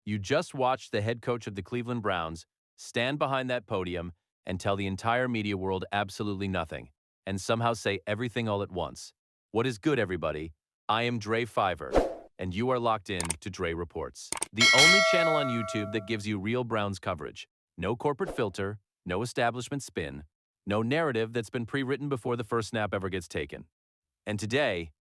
You just watched the head coach of the Cleveland Browns stand behind that podium and tell the entire media world absolutely nothing, and somehow say everything all at once. What is good, everybody? I am Dre Fiver, and you are locked in to Dre Reports, the only channel on YouTube that gives you real Browns coverage. No corporate filter, no establishment spin, no narrative that's been pre-written before the first snap ever gets taken. And today,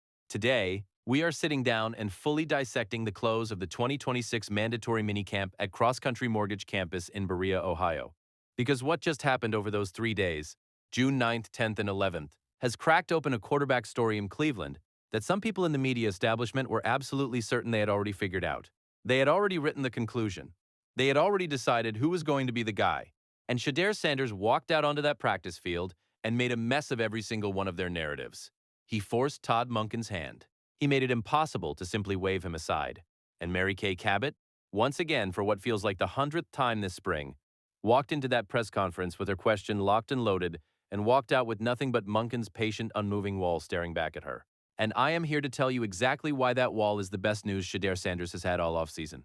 we are sitting down and fully dissecting the close of the 2026 mandatory minicamp at Cross Country Mortgage Campus in Berea, Ohio. Because what just happened over those 3 days, June 9th, 10th, and 11th, has cracked open a quarterback story in Cleveland that some people in the media establishment were absolutely certain they had already figured out. They had already written the conclusion. They had already decided who was going to be the guy. And Shedeur Sanders walked out onto that practice field and made a mess of every single one of their narratives. He forced TODD MONKEN'S hand. He made it impossible to simply wave him aside. And Mary Kay Cabot, once again for what feels like the 100th time this spring, walked into that press conference with her question locked and loaded and walked out with nothing but Monken's patient, unmoving wall staring back at her. And I am here to tell you exactly why that wall is the best news Shedeur Sanders has had all offseason.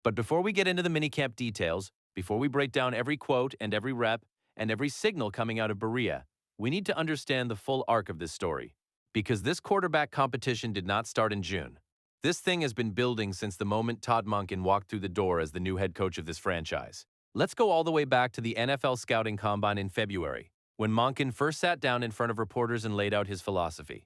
But before we get into the minicamp details, before we break down every quote and every rep and every signal coming out of Berea, we need to understand the full arc of this story. Because this quarterback competition did not start in June. This thing has been building since the moment TODD Monken walked through the door as the new head coach of this franchise. Let's go all the way back to the NFL Scouting Combine in February, when Monken first sat down in front of reporters and laid out his philosophy.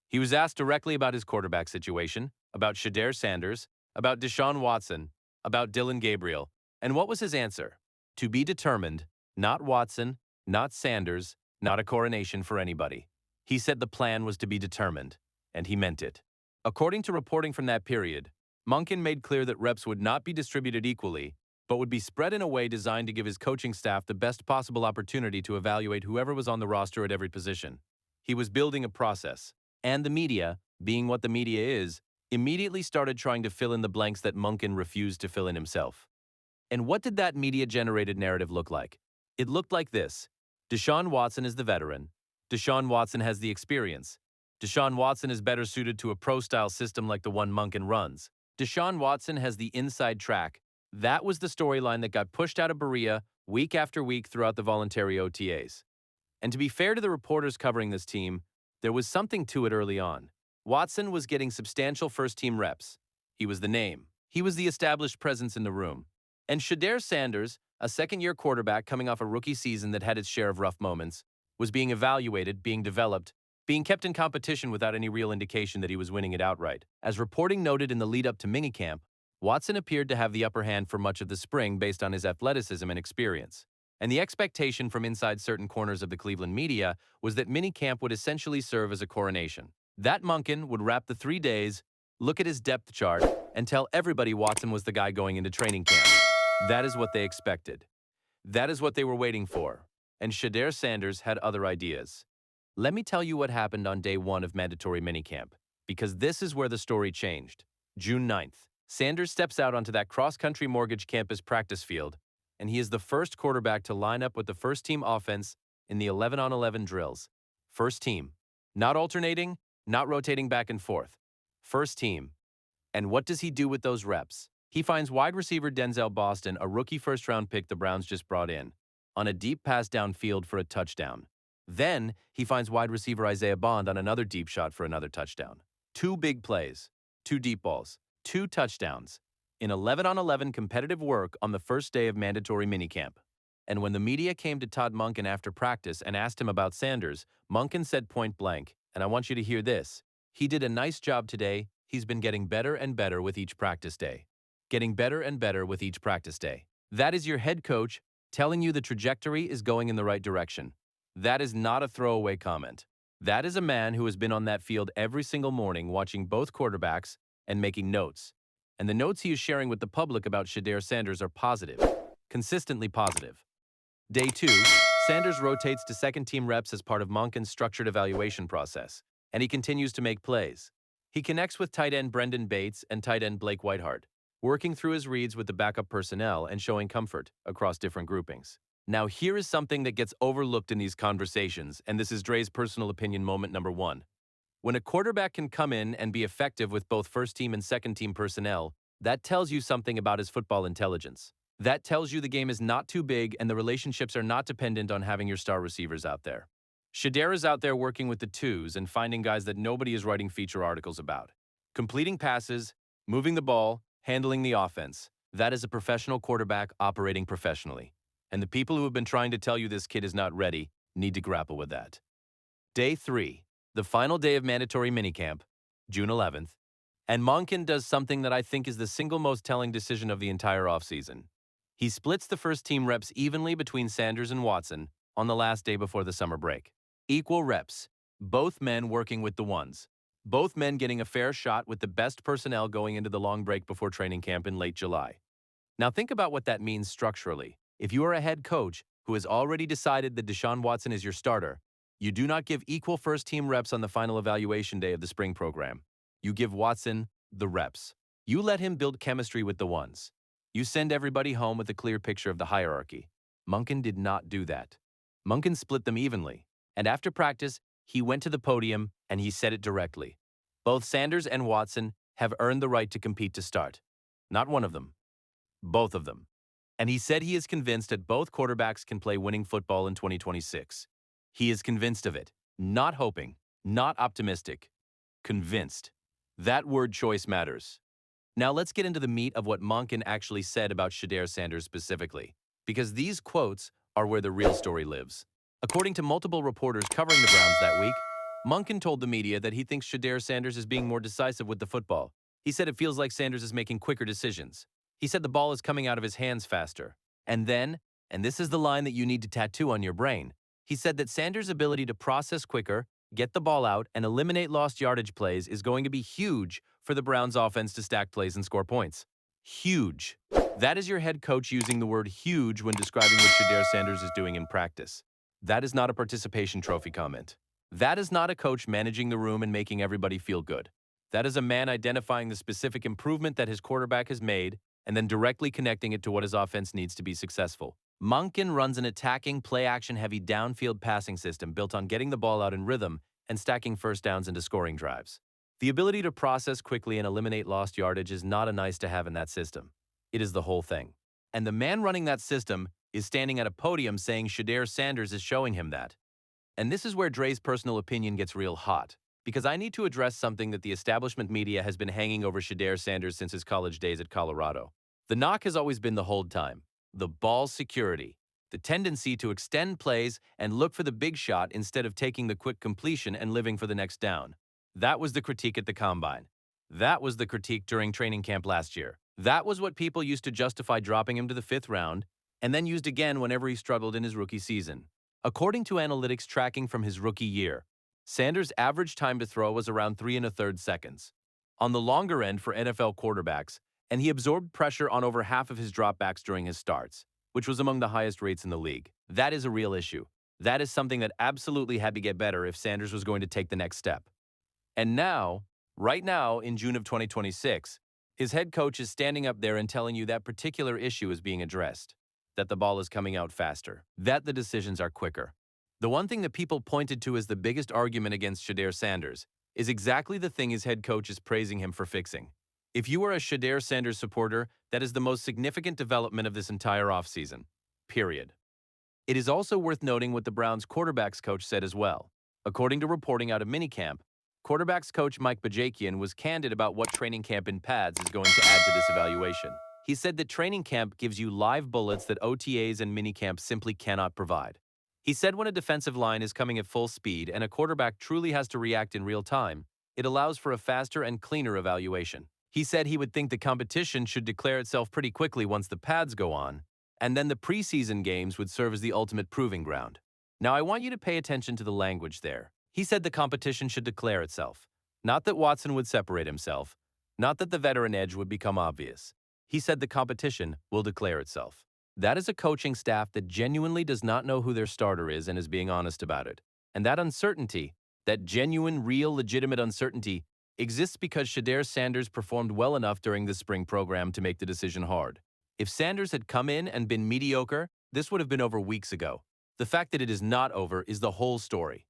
He was asked directly about his quarterback situation, about Shedeur Sanders, about Deshaun Watson, about Dylan Gabriel, and what was his answer? To be determined, not Watson, not Sanders, not a coronation for anybody. He said the plan was to be determined, and he meant it. According to reporting from that period, Monken made clear that reps would not be distributed equally, but would be spread in a way designed to give his coaching staff the best possible opportunity to evaluate whoever was on the roster at every position. He was building a process, and the media, being what the media is, immediately started trying to fill in the blanks that Monken refused to fill in himself. And what did that media-generated narrative look like? It looked like this. Deshaun Watson is the veteran. Deshaun Watson has the experience. Deshaun Watson is better suited to a pro-style system like the one Monken runs. Deshaun Watson has the inside track. That was the storyline that got pushed out of Berea week after week throughout the voluntary OTAs. And to be fair to the reporters covering this team, there was something to it early on. Watson was getting substantial first-team reps. He was the name. He was the established presence in the room. And Shedeur Sanders, a second-year quarterback coming off a rookie season that had its share of rough moments, was being evaluated, being developed, being kept in competition without any real indication that he was winning it outright. As reporting noted in the lead-up to minicamp, Watson appeared to have the upper hand for much of the spring based on his athleticism and experience. And the expectation from inside certain corners of the Cleveland media was that minicamp would essentially serve as a coronation. That Monken would wrap the 3 days, look at his depth chart, and tell everybody Watson was the guy going into training camp. That is what they expected. That is what they were waiting for. And Shedeur Sanders had other ideas. Let me tell you what happened on day 1 of mandatory minicamp, because this is where the story changed. June 9th, Sanders steps out onto that cross-country mortgage campus practice field, and he is the first quarterback to line up with the first-team offense in the 11-on-11 drills. First team. Not alternating, not rotating back and forth. First team. And what does he do with those reps? He finds wide receiver Denzel Boston, a rookie first-round pick the Browns just brought in, on a deep pass downfield for a touchdown. Then, he finds wide receiver Isaiah Bond on another deep shot for another touchdown. 2 big plays, 2 deep balls, 2 touchdowns, in 11-on-11 competitive work on the first day of mandatory minicamp. And when the media came to TODD Monken after practice and asked him about Sanders, Monken said point blank, and I want you to hear this, he did a nice job today, he's been getting better and better with each practice day. Getting better and better with each practice day. That is your head coach telling you the trajectory is going in the right direction. That is not a throwaway comment. That is a man who has been on that field every single morning watching both quarterbacks and making notes. And the notes he is sharing with the public about Shedeur Sanders are positive. Consistently positive. Day 2, Sanders rotates to second-team reps as part of Monken's structured evaluation process, and he continues to make plays. He connects with tight end Brendan Bates and tight end Blake Whiteheart, working through his reads with the backup personnel and showing comfort across different groupings. Now here is something that gets overlooked in these conversations, and this is Dre's personal opinion moment number 1. When a quarterback can come in and be effective with both first-team and second-team personnel, That tells you something about his football intelligence. That tells you the game is not too big and the relationships are not dependent on having your star receivers out there. Shedeur is out there working with the twos and finding guys that nobody is writing feature articles about. Completing passes, moving the ball, handling the offense. That is a professional quarterback operating professionally. And the people who have been trying to tell you this kid is not ready need to grapple with that. Day 3, the final day of mandatory minicamp, June 11th, and Monken does something that I think is the single most telling decision of the entire offseason. He splits the first team reps evenly between Sanders and Watson on the last day before the summer break. Equal reps, both men working with the ones. Both men getting a fair shot with the best personnel going into the long break before training camp in late July. Now think about what that means structurally. If you are a head coach who has already decided that Deshaun Watson is your starter, you do not give equal first-team reps on the final evaluation day of the spring program. You give Watson the reps. You let him build chemistry with the ones. You send everybody home with a clear picture of the hierarchy. Monken did not do that. Monken split them evenly, and after practice, he went to the podium and he said it directly. Both Sanders and Watson have earned the right to compete to start. Not one of them. Both of them. And he said he is convinced that both quarterbacks can play winning football in 2026. He is convinced of it. Not hoping. Not optimistic. Convinced. That word choice matters. Now let's get into the meat of what Monken actually said about Shedeur Sanders specifically, because these quotes are where the real story lives. According to multiple reporters covering the Browns that week, Monken told the media that he thinks Shedeur Sanders is being more decisive with the football. He said it feels like Sanders is making quicker decisions. He said the ball is coming out of his hands faster. And then, and this is the line that you need to tattoo on your brain, he said that Sanders' ability to process quicker, get the ball out, and eliminate lost yardage plays is going to be huge for the Browns offense to stack plays and score points. Huge. That is your head coach using the word huge when describing what Shedeur Sanders is doing in practice. That is not a participation trophy comment. That is not a coach managing the room and making everybody feel good. That is a man identifying the specific improvement that his quarterback has made and then directly connecting it to what his offense needs to be successful. Monken runs an attacking, play-action-heavy downfield passing system built on getting the ball out in rhythm and stacking first downs into scoring drives. The ability to process quickly and eliminate lost yardage is not a nice-to-have in that system. It is the whole thing. And the man running that system is standing at a podium saying Shedeur Sanders is showing him that. And this is where Dre's personal opinion gets real hot, because I need to address something that the establishment media has been hanging over Shedeur Sanders since his college days at Colorado. The knock has always been the hold time, the ball security, the tendency to extend plays and look for the big shot instead of taking the quick completion and living for the next down. That was the critique at the Combine. That was the critique during training camp last year. That was what people used to justify dropping him to the 5th round and then used again whenever he struggled in his rookie season. According to analytics tracking from his rookie year, Sanders' average time to throw was around 3 1/3 seconds. On the longer end for NFL quarterbacks, and he absorbed pressure on over half of his dropbacks during his starts, which was among the highest rates in the league. That is a real issue. That is something that absolutely had to get better if Sanders was going to take the next step. And now, right now, in June of 2026, his head coach is standing up there and telling you that particular issue is being addressed, that the ball is coming out faster, that the decisions are quicker. The one thing that people pointed to as the biggest argument against Shedeur Sanders is exactly the thing his head coach is praising him for fixing. If you are a Shedeur Sanders supporter, that is the most significant development of this entire offseason. Period. It is also worth noting what the Browns' quarterbacks coach said as well. According to reporting out of minicamp, quarterbacks coach Mike Bajakian was candid about what training camp in pads is going to add to this evaluation. He said that training camp gives you live bullets that OTAs and minicamp simply cannot provide. He said when a defensive line is coming at full speed and a quarterback truly has to react in real time, it allows for a faster and cleaner evaluation. He said he would think the competition should declare itself pretty quickly once the pads go on, and then the preseason games would serve as the ultimate proving ground. Now I want you to pay attention to the language there. He said the competition should declare itself. Not that Watson would separate himself, not that the veteran edge would become obvious. He said the competition will declare itself. That is a coaching staff that genuinely does not know who their starter is and is being honest about it. And that uncertainty, that genuine, real, legitimate uncertainty, exists because Shedeur Sanders performed well enough during the spring program to make the decision hard. If Sanders had come in and been mediocre, this would have been over weeks ago. The fact that it is not over is the whole story.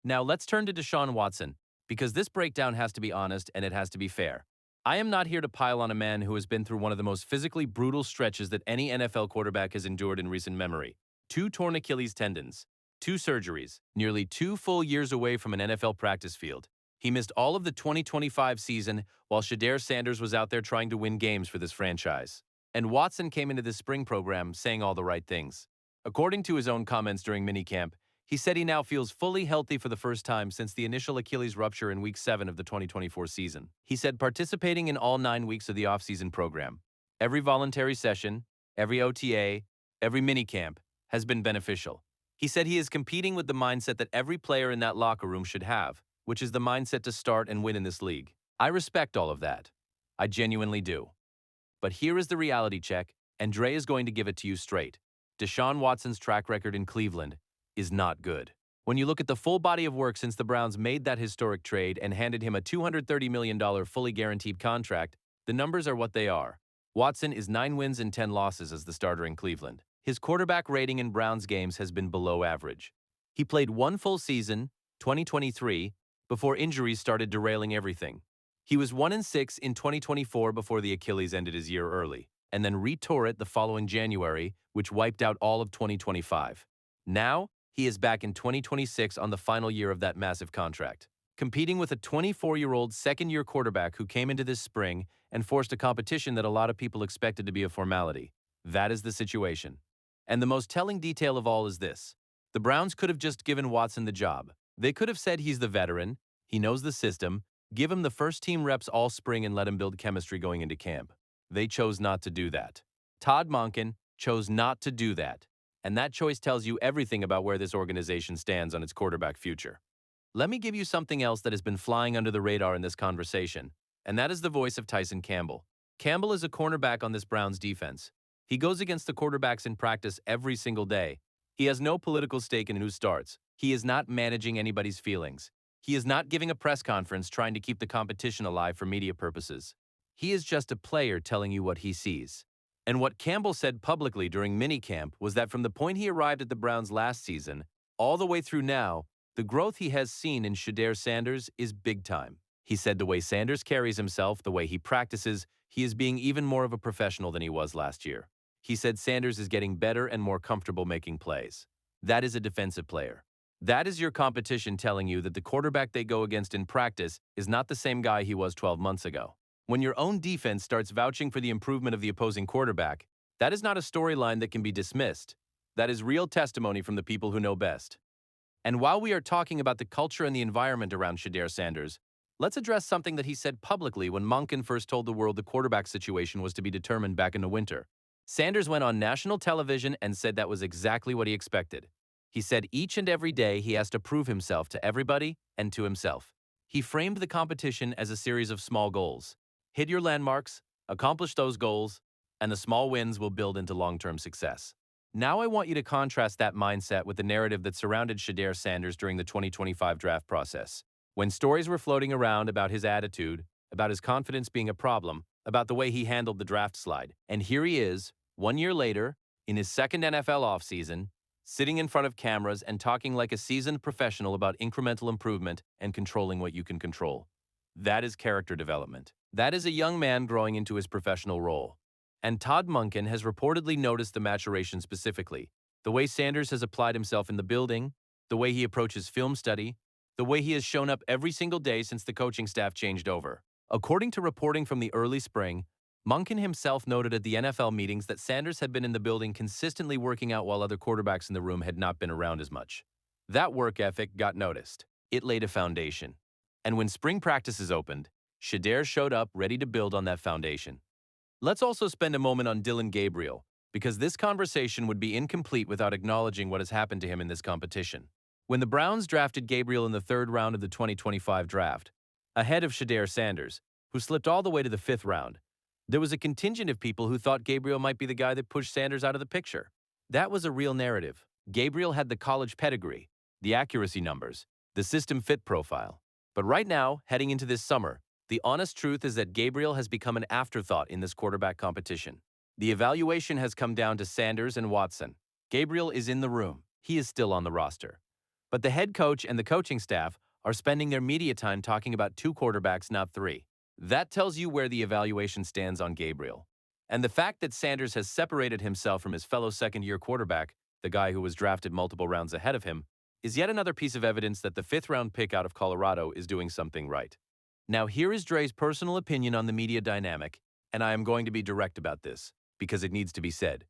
Now let's turn to Deshaun Watson, because this breakdown has to be honest and it has to be fair. I am not here to pile on a man who has been through one of the most physically brutal stretches that any NFL quarterback has endured in recent memory. 2 torn Achilles tendons, 2 surgeries, nearly 2 full years away from an NFL practice field. He missed all of the 2025 season while Shedeur Sanders was out there trying to win games for this franchise. And Watson came into this spring program saying all the right things. According to his own comments during minicamp, he said he now feels fully healthy for the first time since the initial Achilles rupture in Week 7 of the 2024 season. He said participating in all 9 weeks of the offseason program, every voluntary session, every OTA, every minicamp, has been beneficial. He said he is competing with the mindset that every player in that locker room should have, which is the mindset to start and win in this league. I respect all of that. I genuinely do. But here is the reality check, and Dre is going to give it to you straight. Deshaun Watson's track record in Cleveland is not good. When you look at the full body of work since the Browns made that historic trade and handed him a $230 million fully guaranteed contract, the numbers are what they are. Watson is 9 wins and 10 losses as the starter in Cleveland. His quarterback rating in Browns games has been below average. He played 1 full season, 2023, before injuries started derailing everything. He was 1-6 in 2024 before the Achilles ended his year early, and then re-tore it the following January, which wiped out all of 2025. Now, he is back in 2026 on the final year of that massive contract, competing with a 24-year-old second-year quarterback who came into this spring and forced a competition that a lot of people expected to be a formality. That is the situation. And the most telling detail of all is this. The Browns could have just given Watson the job. They could have said he's the veteran, he knows the system, give him the first-team reps all spring and let him build chemistry going into camp. They chose not to do that. TODD Monken chose not to do that. And that choice tells you everything about where this organization stands on its quarterback future. Let me give you something else that has been flying under the radar in this conversation, and that is the voice of Tyson Campbell. Campbell is a cornerback on this Browns defense. He goes against the quarterbacks in practice every single day. He has no political stake in who starts. He is not managing anybody's feelings. He is not giving a press conference trying to keep the competition alive for media purposes. He is just a player telling you what he sees. And what Campbell said publicly during minicamp was that from the point he arrived at the Browns last season, all the way through now, the growth he has seen in Shedeur Sanders is big time. He said the way Sanders carries himself, the way he practices, he is being even more of a professional than he was last year. He said Sanders is getting better and more comfortable making plays. That is a defensive player. That is your competition telling you that the quarterback they go against in practice is not the same guy he was 12 months ago. When your own defense starts vouching for the improvement of the opposing quarterback, that is not a storyline that can be dismissed. That is real testimony from the people who know best. And while we are talking about the culture and the environment around Shedeur Sanders, let's address something that he said publicly when Monken first told the world the quarterback situation was to be determined back in the winter. Sanders went on national television and said that was exactly what he expected. He said each and every day he has to prove himself to everybody and to himself. He framed the competition as a series of small goals. Hit your landmarks, accomplish those goals, and the small wins will build into long-term success. Now I want you to contrast that mindset with the narrative that surrounded Shedeur Sanders during the 2025 draft process. When stories were floating around about his attitude, about his confidence being a problem, about the way he handled the draft slide. And here he is, 1 year later, in his second NFL offseason, sitting in front of cameras and talking like a seasoned professional about incremental improvement and controlling what you can control. That is character development. That is a young man growing into his professional role. And TODD Monken has reportedly noticed the maturation specifically, the way Sanders has applied himself in the building, the way he approaches film study, the way he has shown up every single day since the coaching staff changed over. According to reporting from the early spring, Monken himself noted at the NFL meetings that Sanders had been in the building consistently working out while other quarterbacks in the room had not been around as much. That work ethic got noticed. It laid a foundation. And when spring practices opened, Shedeur showed up ready to build on that foundation. Let's also spend a moment on Dillon Gabriel, because this conversation would be incomplete without acknowledging what has happened to him in this competition. When the Browns drafted Gabriel in the 3rd round of the 2025 draft, ahead of Shedeur Sanders, who slipped all the way to the 5th round, there was a contingent of people who thought Gabriel might be the guy that pushed Sanders out of the picture. That was a real narrative. Gabriel had the college pedigree, the accuracy numbers, the system fit profile. But right now, heading into this summer, the honest truth is that Gabriel has become an afterthought in this quarterback competition. The evaluation has come down to Sanders and Watson. Gabriel is in the room. He is still on the roster. But the head coach and the coaching staff are spending their media time talking about 2 quarterbacks, not 3. That tells you where the evaluation stands on Gabriel. And the fact that Sanders has separated himself from his fellow second-year quarterback, the guy who was drafted multiple rounds ahead of him, is yet another piece of evidence that the fifth-round pick out of Colorado is doing something right. Now, here is Dre's personal opinion on the media dynamic, and I am going to be direct about this, because it needs to be said.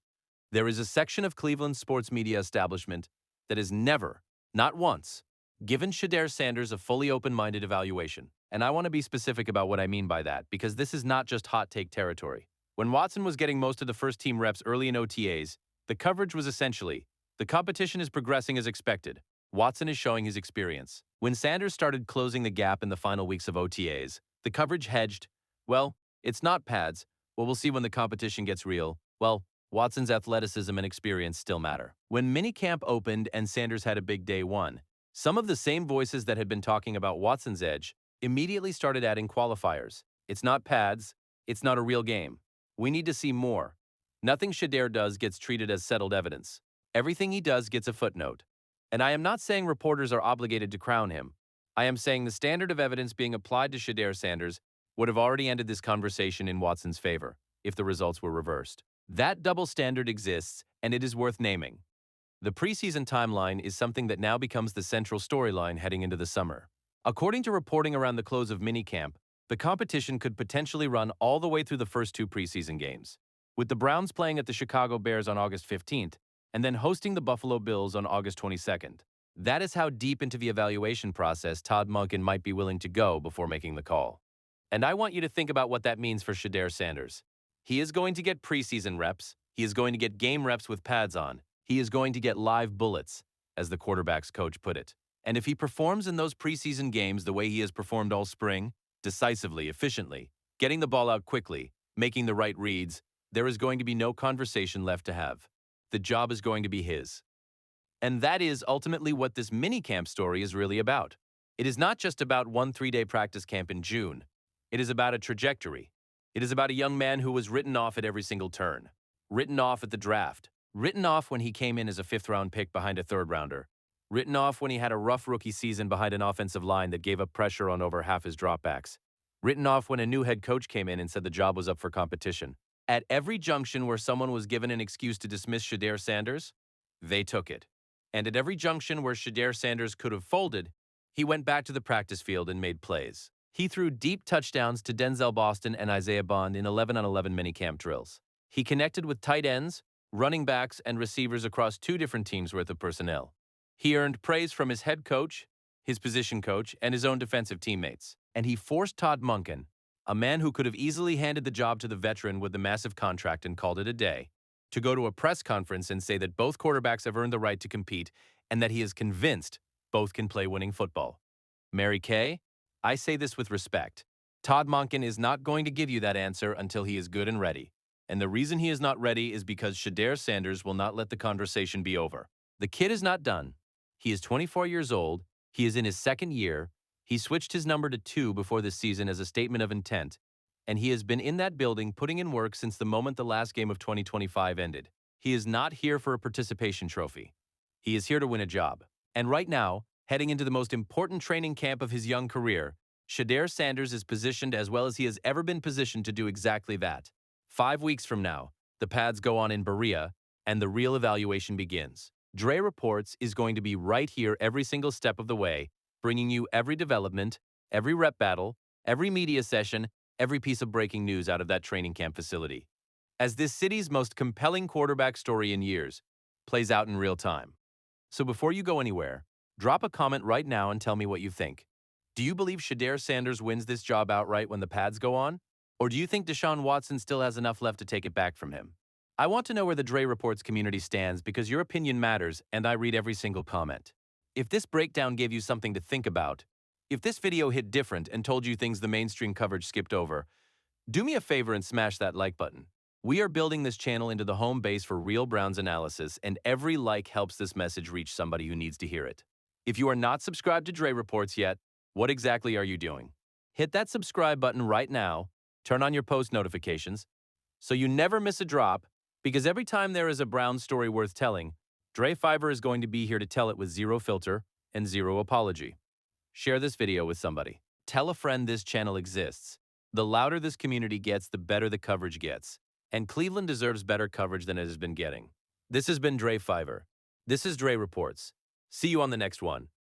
There is a section of Cleveland's sports media establishment that has never, not once, given Shedeur Sanders a fully open-minded evaluation. And I want to be specific about what I mean by that, because this is not just hot take territory. When Watson was getting most of the first-team reps early in OTAs, the coverage was essentially, the competition is progressing as expected. Watson is showing his experience. When Sanders started closing the gap in the final weeks of OTAs, the coverage hedged, well, it's not pads, well, we'll see when the competition gets real. Well, Watson's athleticism and experience still matter. When minicamp opened and Sanders had a big day one, some of the same voices that had been talking about Watson's edge immediately started adding qualifiers. It's not pads, it's not a real game. We need to see more. Nothing Shedeur does gets treated as settled evidence. Everything he does gets a footnote. And I am not saying reporters are obligated to crown him. I am saying the standard of evidence being applied to Shedeur Sanders would have already ended this conversation in Watson's favor if the results were reversed. That double standard exists, and it is worth naming. The preseason timeline is something that now becomes the central storyline heading into the summer. According to reporting around the close of minicamp, the competition could potentially run all the way through the first two preseason games, with the Browns playing at the Chicago Bears on August 15th and then hosting the Buffalo Bills on August 22nd. That is how deep into the evaluation process TODD Monken might be willing to go before making the call. And I want you to think about what that means for Shedeur Sanders. He is going to get preseason reps. He is going to get game reps with pads on. He is going to get live bullets, as the quarterback's coach put it. And if he performs in those preseason games the way he has performed all spring, decisively, efficiently, getting the ball out quickly, making the right reads, there is going to be no conversation left to have. The job is going to be his. And that is ultimately what this minicamp story is really about. It is not just about one 3-day practice camp in June. It is about a trajectory. It is about a young man who was written off at every single turn. Written off at the draft. Written off when he came in as a fifth-round pick behind a third-rounder. Written off when he had a rough rookie season behind an offensive line that gave up pressure on over half his dropbacks. Written off when a new head coach came in and said the job was up for competition. At every junction where someone was given an excuse to dismiss Shedeur Sanders, they took it. And at every junction where Shedeur Sanders could have folded, he went back to the practice field and made plays. He threw deep touchdowns to Denzel Boston and Isaiah Bond in 11-on-11 minicamp drills. He connected with tight ends, running backs, and receivers across 2 different teams' worth of personnel. He earned praise from his head coach, his position coach, and his own defensive teammates. And he forced TODD Monken, a man who could have easily handed the job to the veteran with the massive contract and called it a day, to go to a press conference and say that both quarterbacks have earned the right to compete and that he is convinced both can play winning football. Mary Kay, I say this with respect. TODD Monken is not going to give you that answer until he is good and ready. And the reason he is not ready is because Shedeur Sanders will not let the conversation be over. The kid is not done. He is 24 years old. He is in his second year. He switched his number to 2 before this season as a statement of intent, and he has been in that building putting in work since the moment the last game of 2025 ended. He is not here for a participation trophy. He is here to win a job. And right now, heading into the most important training camp of his young career, Shedeur Sanders is positioned as well as he has ever been positioned to do exactly that. 5 weeks from now, the pads go on in Berea, and the real evaluation begins. Dre Reports is going to be right here every single step of the way, bringing you every development, every rep battle, every media session, every piece of breaking news out of that training camp facility. As this city's most compelling quarterback story in years plays out in real time. So before you go anywhere, drop a comment right now and tell me what you think. Do you believe Shedeur Sanders wins this job outright when the pads go on? Or do you think Deshaun Watson still has enough left to take it back from him? I want to know where the Dre Reports community stands because your opinion matters and I read every single comment. If this breakdown gave you something to think about, if this video hit different and told you things the mainstream coverage skipped over, do me a favor and smash that like button. We are building this channel into the home base for real Browns analysis, and every like helps this message reach somebody who needs to hear it. If you are not subscribed to Dre Reports yet, what exactly are you doing? Hit that subscribe button right now, turn on your post notifications, so you never miss a drop, because every time there is a Browns story worth telling, Dre Fiverr is going to be here to tell it with zero filter and zero apology. Share this video with somebody. Tell a friend this channel exists. The louder this community gets, the better the coverage gets. And Cleveland deserves better coverage than it has been getting. This has been Dre Fiverr. This is Dre Reports. See you on the next one.